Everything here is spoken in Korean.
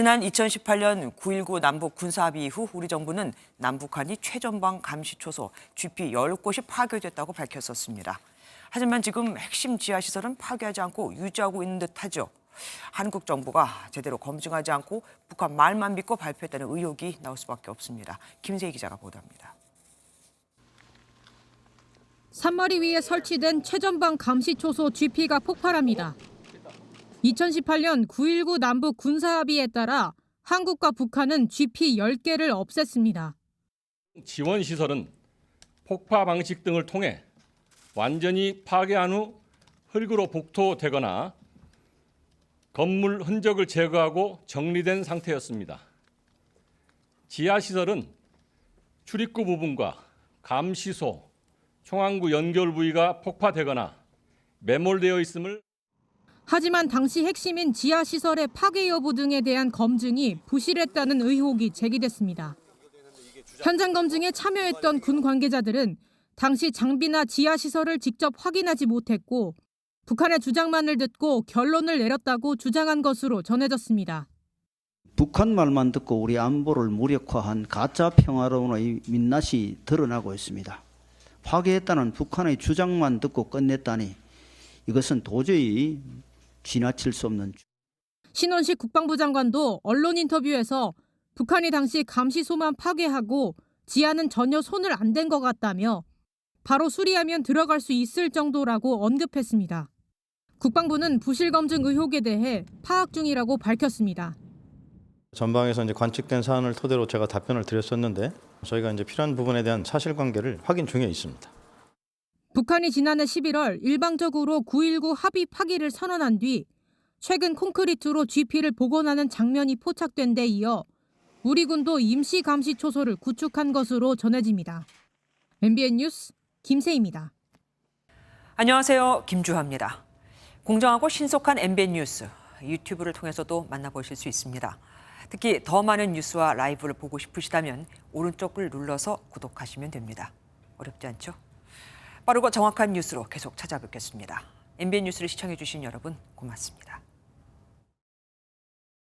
지난 2018년 9.19 남북 군사합의 이후 우리 정부는 남북한이 최전방 감시 초소 GP 10곳이 파괴됐다고 밝혔었습니다. 하지만 지금 핵심 지하시설은 파괴하지 않고 유지하고 있는 듯하죠. 한국 정부가 제대로 검증하지 않고 북한 말만 믿고 발표했다는 의혹이 나올 수밖에 없습니다. 김세희 기자가 보도합니다. 산머리 위에 설치된 최전방 감시 초소 GP가 폭발합니다. 2018년 9.19 남북 군사합의에 따라 한국과 북한은 GP 10개를 없앴습니다. 지원 시설은 폭파 방식 등을 통해 완전히 파괴한 후 흙으로 복토되거나 건물 흔적을 제거하고 정리된 상태였습니다. 지하 시설은 출입구 부분과 감시소, 총항구 연결 부위가 폭파되거나 매몰되어 있음을. 하지만 당시 핵심인 지하 시설의 파괴 여부 등에 대한 검증이 부실했다는 의혹이 제기됐습니다. 현장 검증에 참여했던 군 관계자들은 당시 장비나 지하 시설을 직접 확인하지 못했고 북한의 주장만을 듣고 결론을 내렸다고 주장한 것으로 전해졌습니다. 북한 말만 듣고 우리 안보를 무력화한 가짜 평화론의 민낯이 드러나고 있습니다. 파괴했다는 북한의 주장만 듣고 끝냈다니 이것은 도저히 지나칠 수 없는. 신원식 국방부 장관도 언론 인터뷰에서 북한이 당시 감시소만 파괴하고 지하는 전혀 손을 안 댄 것 같다며 바로 수리하면 들어갈 수 있을 정도라고 언급했습니다. 국방부는 부실 검증 의혹에 대해 파악 중이라고 밝혔습니다. 전방에서 관측된 사안을 토대로 제가 답변을 드렸었는데 저희가 필요한 부분에 대한 사실관계를 확인 중에 있습니다. 북한이 지난해 11월 일방적으로 9.19 합의 파기를 선언한 뒤 최근 콘크리트로 GP를 복원하는 장면이 포착된 데 이어 우리 군도 임시 감시 초소를 구축한 것으로 전해집니다. MBN 뉴스 김세희입니다. 안녕하세요. 김주하입니다. 공정하고 신속한 MBN 뉴스, 유튜브를 통해서도 만나보실 수 있습니다. 특히 더 많은 뉴스와 라이브를 보고 싶으시다면 오른쪽을 눌러서 구독하시면 됩니다. 어렵지 않죠? 빠르고 정확한 뉴스로 계속 찾아뵙겠습니다. MBN 뉴스를 시청해주신 여러분 고맙습니다.